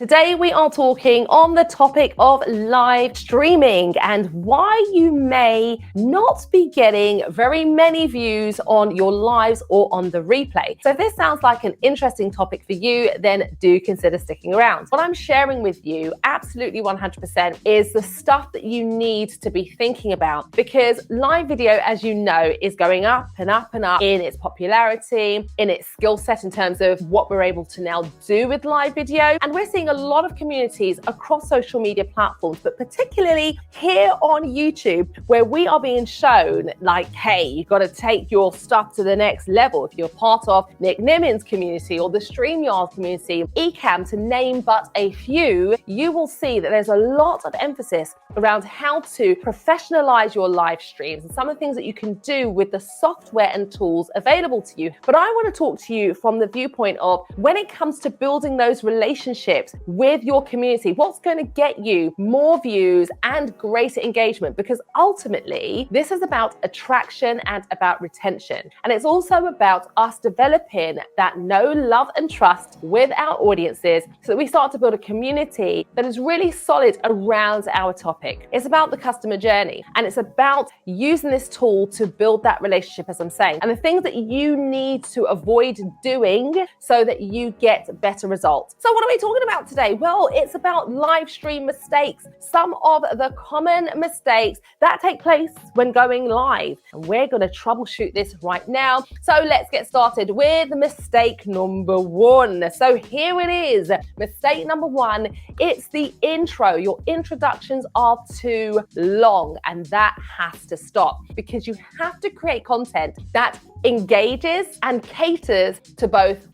Today we are talking on the topic of live streaming and why you may not be getting very many views on your lives or on the replay. So if this sounds like an interesting topic for you, then do consider sticking around. What I'm sharing with you, absolutely 100%, is the stuff that you need to be thinking about, because live video, as you know, is going up and up and up in its popularity, in its skill set in terms of what we're able to now do with live video. And we're seeing a lot of communities across social media platforms, but particularly here on YouTube, where we are being shown like, hey, you've got to take your stuff to the next level. If you're part of Nick Nimmins' community or the StreamYard community, Ecamm, to name but a few, you will see that there's a lot of emphasis around how to professionalize your live streams and some of the things that you can do with the software and tools available to you. But I want to talk to you from the viewpoint of when it comes to building those relationships with your community, what's going to get you more views and greater engagement? Because ultimately, this is about attraction and about retention. And it's also about us developing that know, love, and trust with our audiences so that we start to build a community that is really solid around our topic. It's about the customer journey, and it's about using this tool to build that relationship, as I'm saying, and the things that you need to avoid doing so that you get better results. So what are we talking about today? Well, it's about live stream mistakes, some of the common mistakes that take place when going live. And we're going to troubleshoot this right now. So let's get started with mistake number one. So here it is. Mistake number one, it's the intro. Your introductions are too long, and that has to stop, because you have to create content that engages and caters to both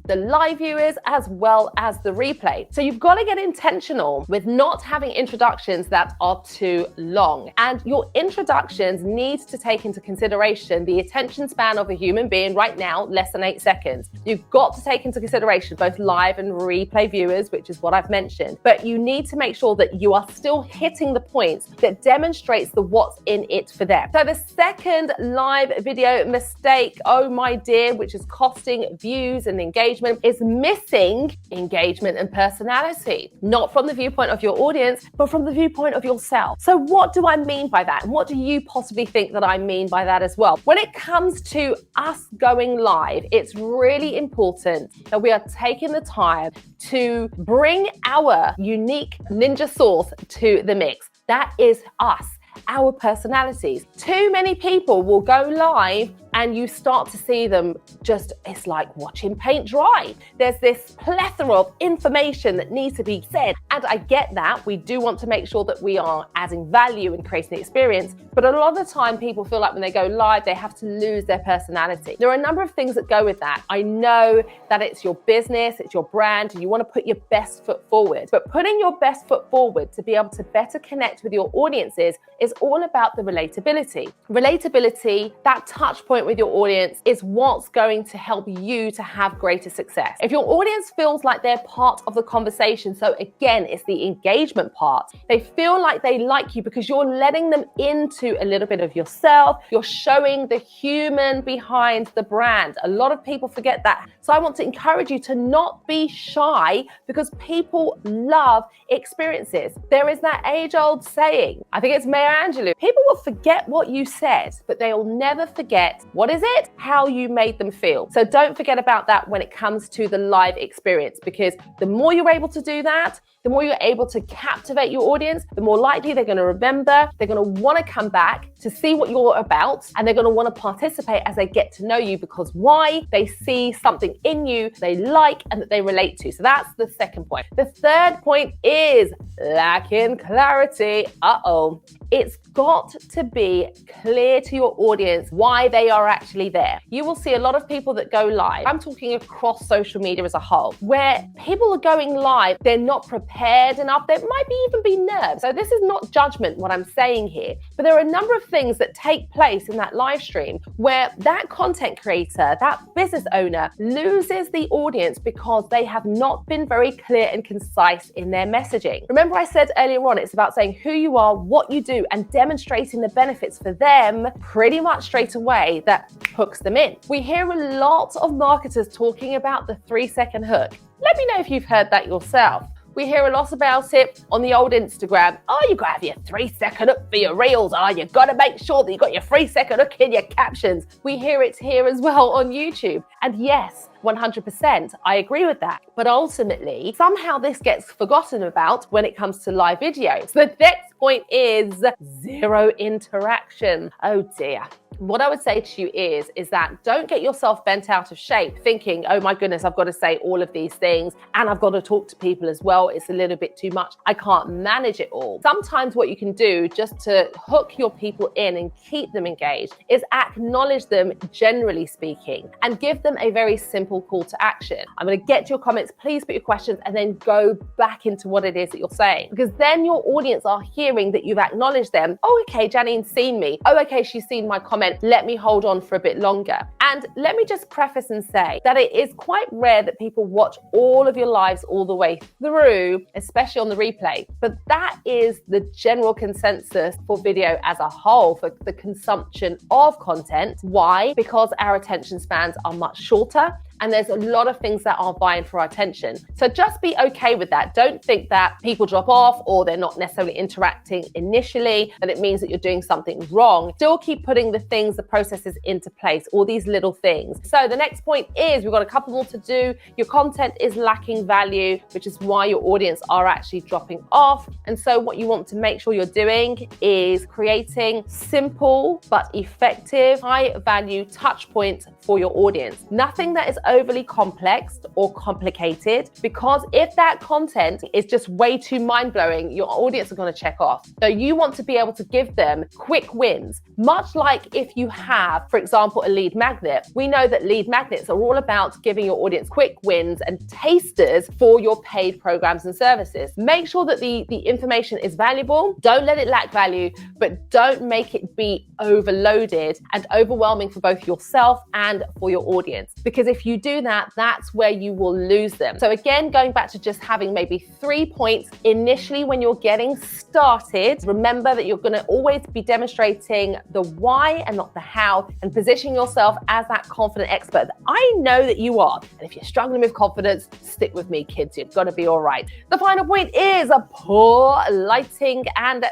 the live viewers as well as the replay. So you've got to get intentional with not having introductions that are too long. And your introductions need to take into consideration the attention span of a human being right now, less than 8 seconds. You've got to take into consideration both live and replay viewers, which is what I've mentioned. But you need to make sure that you are still hitting the points that demonstrates the what's in it for them. So the second live video mistake, oh my dear, which is costing views and engagement, is missing engagement and personality, not from the viewpoint of your audience, but from the viewpoint of yourself. So what do I mean by that? And what do you possibly think that I mean by that as well? When it comes to us going live, it's really important that we are taking the time to bring our unique ninja sauce to the mix. That is us, our personalities. Too many people will go live and you start to see them just, it's like watching paint dry. There's this plethora of information that needs to be said. And I get that. We do want to make sure that we are adding value and creating the experience. But a lot of the time people feel like when they go live, they have to lose their personality. There are a number of things that go with that. I know that it's your business, it's your brand, and you want to put your best foot forward. But putting your best foot forward to be able to better connect with your audiences is all about the relatability. Relatability, that touch point with your audience, is what's going to help you to have greater success. If your audience feels like they're part of the conversation, so again, it's the engagement part, they feel like they like you because you're letting them into a little bit of yourself, you're showing the human behind the brand. A lot of people forget that. So I want to encourage you to not be shy, because people love experiences. There is that age-old saying, I think it's Maya Angelou, people will forget what you said, but they'll never forget, what is it? How you made them feel. So don't forget about that when it comes to the live experience, because the more you're able to do that, the more you're able to captivate your audience, the more likely they're going to remember, they're going to want to come back to see what you're about, and they're going to want to participate as they get to know you, because why? They see something in you they like and that they relate to. So that's the second point. The third point is lacking clarity. It's got to be clear to your audience why they are actually there. You will see a lot of people that go live. I'm talking across social media as a whole, where people are going live, they're not prepared enough. There might even be nerves. So this is not judgment, what I'm saying here, but there are a number of things that take place in that live stream where that content creator, that business owner, loses the audience because they have not been very clear and concise in their messaging. Remember I said earlier on, it's about saying who you are, what you do, and demonstrating the benefits for them pretty much straight away that hooks them in. We hear a lot of marketers talking about the 3-second hook. Let me know if you've heard that yourself. We hear a lot about it on the old Instagram. Oh, you gotta have your 3-second hook for your reels. Oh, you gotta make sure that you got your 3-second hook in your captions. We hear it here as well on YouTube. And yes, 100%, I agree with that. But ultimately, somehow this gets forgotten about when it comes to live videos. The next point is zero interaction. Oh dear. What I would say to you is that don't get yourself bent out of shape thinking, oh my goodness, I've got to say all of these things and I've got to talk to people as well. It's a little bit too much. I can't manage it all. Sometimes what you can do just to hook your people in and keep them engaged is acknowledge them, generally speaking, and give them a very simple call to action. I'm going to get to your comments. Please put your questions and then go back into what it is that you're saying, because then your audience are hearing that you've acknowledged them. Oh, okay, Janine's seen me. Oh, okay, she's seen my comment. Let me hold on for a bit longer. And let me just preface and say that it is quite rare that people watch all of your lives all the way through, especially on the replay. But that is the general consensus for video as a whole, for the consumption of content. Why? Because our attention spans are much shorter. And there's a lot of things that are vying for our attention. So just be okay with that. Don't think that people drop off or they're not necessarily interacting initially, that it means that you're doing something wrong. Still keep putting the things, the processes into place, all these little things. So the next point is we've got a couple more to do. Your content is lacking value, which is why your audience are actually dropping off. And so what you want to make sure you're doing is creating simple but effective, high value touch points for your audience. Nothing that is overly complex or complicated, because if that content is just way too mind-blowing, your audience are going to check off. So you want to be able to give them quick wins, much like if you have, for example, a lead magnet. We know that lead magnets are all about giving your audience quick wins and tasters for your paid programs and services. Make sure that the information is valuable. Don't let it lack value, but don't make it be overloaded and overwhelming for both yourself and for your audience. Because if you do that, that's where you will lose them. So again, going back to just having maybe 3 points initially when you're getting started, remember that you're going to always be demonstrating the why and not the how, and positioning yourself as that confident expert that I know that you are. And if you're struggling with confidence, stick with me, kids. You're going to be all right. The final point is a poor lighting and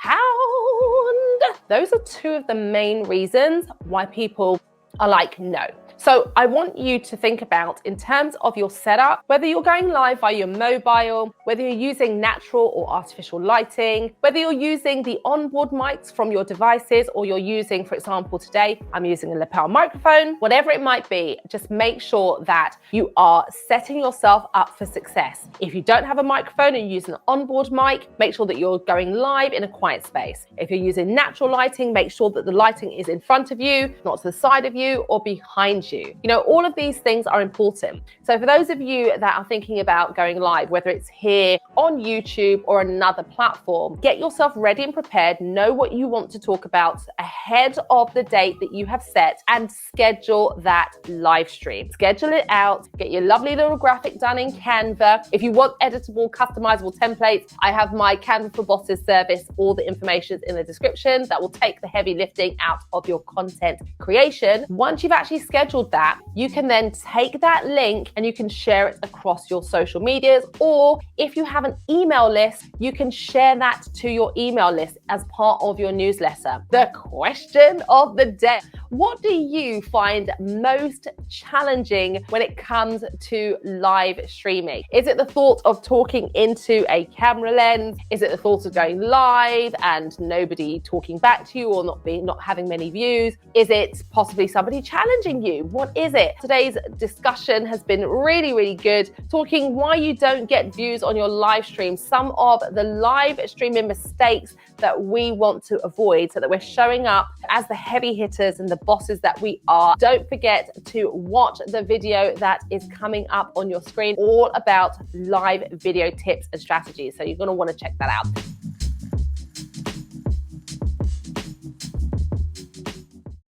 sound. Those are two of the main reasons why people are like, no. So I want you to think about, in terms of your setup, whether you're going live via your mobile, whether you're using natural or artificial lighting, whether you're using the onboard mics from your devices, or you're using, for example, today, I'm using a lapel microphone, whatever it might be, just make sure that you are setting yourself up for success. If you don't have a microphone and you use an onboard mic, make sure that you're going live in a quiet space. If you're using natural lighting, make sure that the lighting is in front of you, not to the side of you or behind you. You know, all of these things are important. So for those of you that are thinking about going live, whether it's here on YouTube or another platform, get yourself ready and prepared, know what you want to talk about ahead of the date that you have set, and schedule that live stream. Schedule it out, get your lovely little graphic done in Canva. If you want editable, customizable templates, I have my Canva for Bosses service. All the information is in the description. That will take the heavy lifting out of your content creation. Once you've actually scheduled that, you can then take that link and you can share it across your social medias, or if you have an email list, you can share that to your email list as part of your newsletter. The question of the day: what do you find most challenging when it comes to live streaming? Is it the thought of talking into a camera lens? Is it the thought of going live and nobody talking back to you, or not having many views? Is it possibly somebody challenging you? What is it? Today's discussion has been really, really good, talking why you don't get views on your live stream, some of the live streaming mistakes that we want to avoid so that we're showing up as the heavy hitters and the bosses that we are. Don't forget to watch the video that is coming up on your screen, all about live video tips and strategies. So you're going to want to check that out.